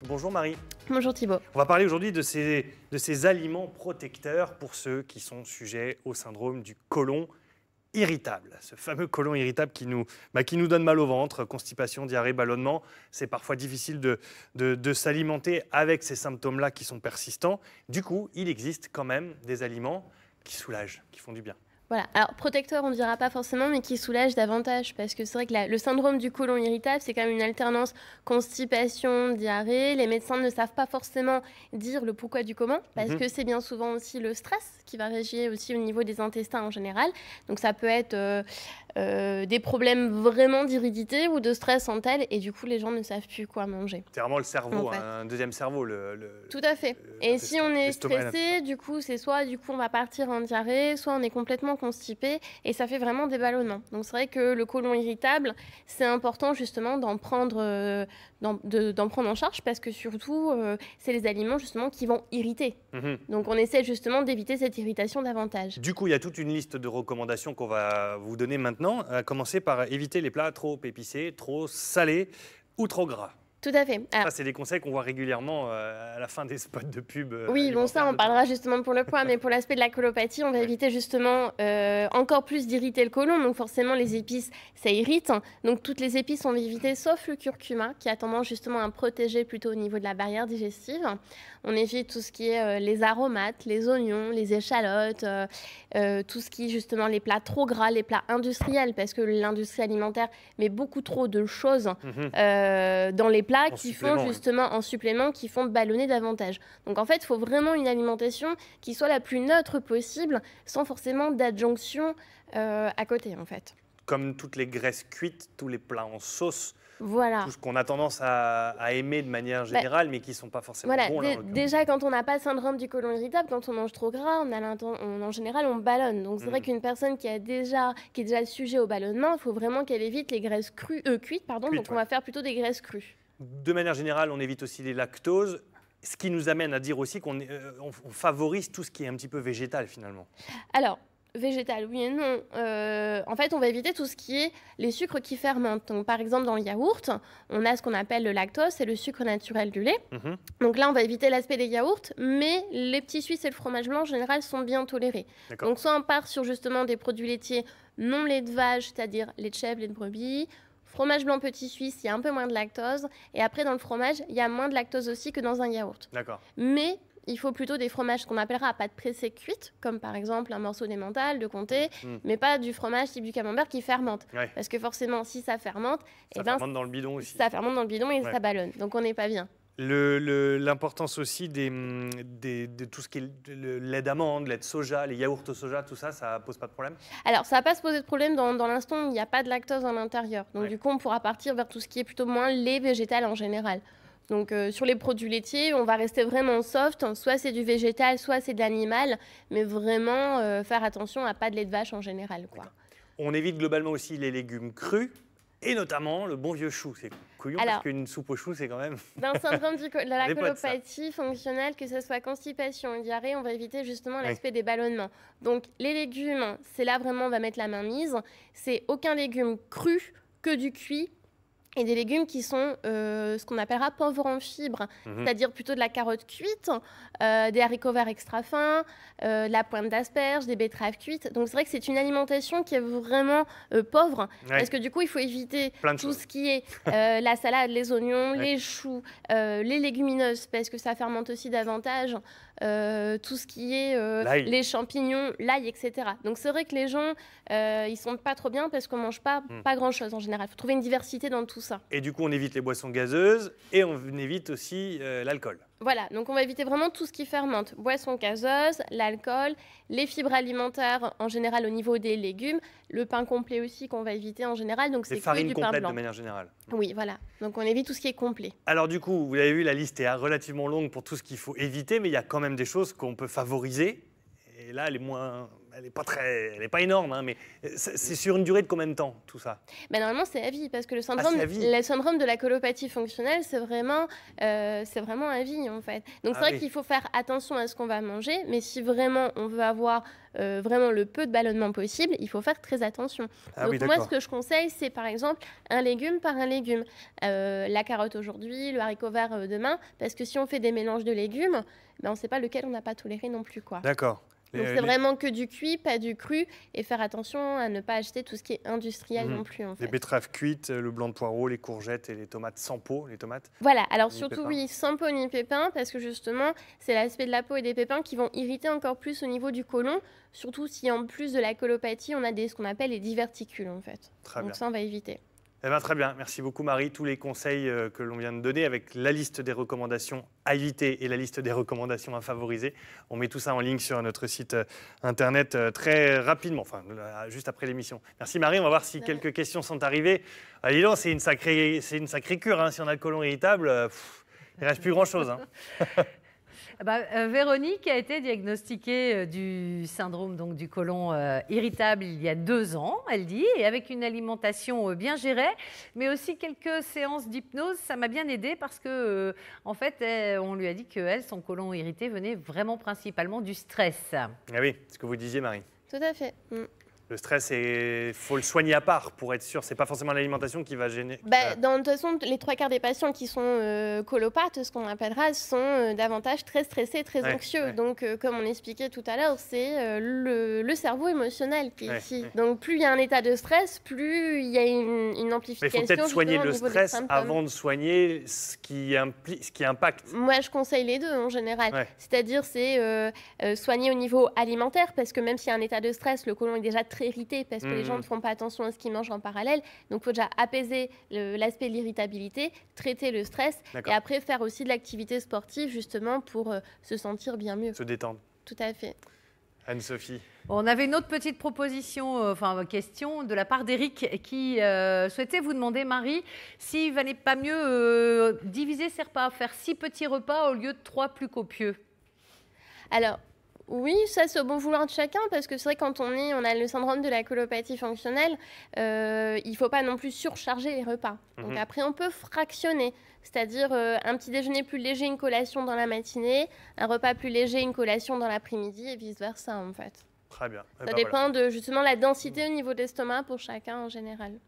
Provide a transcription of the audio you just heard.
Bonjour Marie. Bonjour Thibault. On va parler aujourd'hui de ces aliments protecteurs pour ceux qui sont sujets au syndrome du côlon irritable. Ce fameux côlon irritable qui nous donne mal au ventre, constipation, diarrhée, ballonnement. C'est parfois difficile de s'alimenter avec ces symptômes-là qui sont persistants. Du coup, il existe quand même des aliments qui soulagent, qui font du bien. Voilà, alors protecteur on ne dira pas forcément, mais qui soulage davantage, parce que c'est vrai que le syndrome du côlon irritable, c'est quand même une alternance constipation, diarrhée. Les médecins ne savent pas forcément dire le pourquoi du comment, parce que c'est bien souvent aussi le stress qui va régir aussi au niveau des intestins en général. Donc ça peut être des problèmes vraiment d'irritabilité ou de stress en tel, et du coup les gens ne savent plus quoi manger. C'est vraiment le cerveau, en fait. un deuxième cerveau. Tout à fait. Et si on est stressé, du coup, c'est soit on va partir en diarrhée, soit on est complètement constipé, et ça fait vraiment des ballonnements. Donc c'est vrai que le côlon irritable, c'est important justement d'en prendre en charge, parce que surtout, c'est les aliments justement qui vont irriter. Donc on essaie justement d'éviter cette irritation davantage. Du coup, il y a toute une liste de recommandations qu'on va vous donner maintenant, à commencer par éviter les plats trop épicés, trop salés ou trop gras. Tout à fait. Ça, c'est des conseils qu'on voit régulièrement à la fin des spots de pub. Oui, bon, ça, on parlera justement pour le poids, mais pour l'aspect de la colopathie, on va éviter justement encore plus d'irriter le côlon. Donc forcément, les épices, ça irrite. Donc toutes les épices, on va éviter, sauf le curcuma, qui a tendance justement à protéger plutôt au niveau de la barrière digestive. On évite tout ce qui est les aromates, les oignons, les échalotes, tout ce qui est justement les plats trop gras, les plats industriels, parce que l'industrie alimentaire met beaucoup trop de choses dans les plats qui font justement en supplément, qui font ballonner davantage. Donc en fait, il faut vraiment une alimentation qui soit la plus neutre possible, sans forcément d'adjonction à côté en fait. Comme toutes les graisses cuites, tous les plats en sauce, voilà. Tout ce qu'on a tendance à aimer de manière générale, mais qui ne sont pas forcément bons. Là, déjà, quand on n'a pas le syndrome du côlon irritable, quand on mange trop gras, en général, on ballonne. Donc c'est vrai qu'une personne qui est déjà sujet au ballonnement, il faut vraiment qu'elle évite les graisses cuites. Donc on va faire plutôt des graisses crues. De manière générale, on évite aussi les lactoses, ce qui nous amène à dire aussi qu'on favorise tout ce qui est un petit peu végétal finalement. Alors, végétal, oui et non. En fait, on va éviter tout ce qui est les sucres qui fermentent. Donc, par exemple, dans le yaourt, on a ce qu'on appelle le lactose, c'est le sucre naturel du lait. Donc là, on va éviter l'aspect des yaourts, mais les petits suisses et le fromage blanc, en général, sont bien tolérés. Donc, soit on part sur justement des produits laitiers non lait de vache, c'est-à-dire lait de chèvre, lait de brebis. Fromage blanc petit suisse, il y a un peu moins de lactose. Et après, dans le fromage, il y a moins de lactose aussi que dans un yaourt. Mais il faut plutôt des fromages qu'on appellera à pâte pressée cuite, comme par exemple un morceau d'emmental, de comté, mais pas du fromage type du camembert qui fermente. Parce que forcément, si ça fermente, ça fermente dans le bidon aussi. Ça fermente dans le bidon et ça ballonne. Donc on n'est pas bien. L'importance aussi de tout ce qui est le lait d'amande, le lait de soja, les yaourts au soja, tout ça, ça pose pas de problème? Alors, ça va pas se poser de problème dans l'instant où il n'y a pas de lactose à l'intérieur. Donc, du coup, on pourra partir vers tout ce qui est plutôt moins lait végétal en général. Donc, sur les produits laitiers, on va rester vraiment soft. Soit c'est du végétal, soit c'est de l'animal. Mais vraiment, faire attention à pas de lait de vache en général, quoi. On évite globalement aussi les légumes crus. Et notamment le bon vieux chou, c'est couillon parce qu'une soupe au chou, c'est quand même... Dans le syndrome de la colopathie fonctionnelle, que ce soit constipation et diarrhée, on va éviter justement l'aspect des ballonnements. Donc les légumes, c'est là vraiment on va mettre la main mise. C'est aucun légume cru, que du cuit. Et des légumes qui sont ce qu'on appellera pauvres en fibres, c'est-à-dire plutôt de la carotte cuite, des haricots verts extra fins, de la pointe d'asperge, des betteraves cuites. Donc c'est vrai que c'est une alimentation qui est vraiment pauvre, parce que du coup il faut éviter tout ce qui est la salade, les oignons, les choux, les légumineuses, parce que ça fermente aussi davantage, tout ce qui est les champignons, l'ail, etc. Donc c'est vrai que les gens, ils sont pas trop bien parce qu'on mange pas grand-chose en général. Il faut trouver une diversité dans tout ça. Et du coup, on évite les boissons gazeuses et on évite aussi l'alcool. Voilà, donc on va éviter vraiment tout ce qui fermente. Boissons gazeuses, l'alcool, les fibres alimentaires en général au niveau des légumes, le pain complet aussi qu'on va éviter en général. Donc c'est que du pain blanc. De manière générale. Oui, voilà. Donc on évite tout ce qui est complet. Alors du coup, vous avez vu, la liste est relativement longue pour tout ce qu'il faut éviter, mais il y a quand même des choses qu'on peut favoriser. Et là, les moins elle n'est pas énorme, hein, mais c'est sur une durée de combien de temps, tout ça? Normalement, c'est à vie, parce que le syndrome de la colopathie fonctionnelle, c'est vraiment à vie, en fait. Donc, c'est vrai qu'il faut faire attention à ce qu'on va manger, mais si vraiment on veut avoir vraiment le peu de ballonnement possible, il faut faire très attention. Donc, moi, ce que je conseille, c'est par exemple un légume par un légume. La carotte aujourd'hui, le haricot vert demain, parce que si on fait des mélanges de légumes, on ne sait pas lequel on n'a pas toléré non plus, quoi. D'accord. Donc c'est vraiment que du cuit, pas du cru, et faire attention à ne pas acheter tout ce qui est industriel non plus, en fait. Les betteraves cuites, le blanc de poireau, les courgettes et les tomates sans peau, les tomates. Voilà, alors surtout oui, sans peau ni pépins, parce que justement c'est l'aspect de la peau et des pépins qui vont irriter encore plus au niveau du côlon, surtout si en plus de la colopathie on a ce qu'on appelle les diverticules, en fait. Donc ça on va éviter. Eh bien, très bien, merci beaucoup Marie. Tous les conseils que l'on vient de donner avec la liste des recommandations à éviter et la liste des recommandations à favoriser. On met tout ça en ligne sur notre site internet très rapidement, enfin juste après l'émission. Merci Marie, on va voir si quelques questions sont arrivées. Dis donc, c'est une sacrée cure, hein. Si on a le côlon irritable, il ne reste plus grand-chose. Hein. Véronique a été diagnostiquée du syndrome du côlon irritable il y a 2 ans, elle dit, et avec une alimentation bien gérée, mais aussi quelques séances d'hypnose, ça m'a bien aidée parce que, en fait, on lui a dit que son côlon irrité venait vraiment principalement du stress. Ah oui, ce que vous disiez, Marie. Tout à fait. Le stress, il faut le soigner à part pour être sûr. Ce n'est pas forcément l'alimentation qui va gêner. De toute façon, les 3/4 des patients qui sont colopathes, ce qu'on appellera, sont davantage très stressés, très anxieux. Ouais. Donc, comme on expliquait tout à l'heure, c'est le cerveau émotionnel qui est ici. Donc, plus il y a un état de stress, plus il y a une amplification. Mais il faut peut-être soigner le stress avant de soigner ce qui impacte. Moi, je conseille les deux en général. Ouais. C'est-à-dire, c'est soigner au niveau alimentaire, parce que même s'il y a un état de stress, le côlon est déjà très irrité parce que les gens ne font pas attention à ce qu'ils mangent en parallèle. Donc, il faut déjà apaiser l'aspect de l'irritabilité, traiter le stress et après faire aussi de l'activité sportive justement pour se sentir bien mieux. Se détendre. Tout à fait. Anne-Sophie. On avait une autre petite proposition, question de la part d'Éric qui souhaitait vous demander, Marie, s'il ne valait pas mieux diviser ses repas, faire 6 petits repas au lieu de 3 plus copieux. Alors, oui, ça c'est au bon vouloir de chacun, parce que c'est vrai quand on a le syndrome de la colopathie fonctionnelle, il ne faut pas non plus surcharger les repas. Donc après on peut fractionner, c'est-à-dire un petit déjeuner plus léger, une collation dans la matinée, un repas plus léger, une collation dans l'après-midi et vice-versa en fait. Très bien. Ça dépend de justement la densité au niveau de l'estomac pour chacun en général.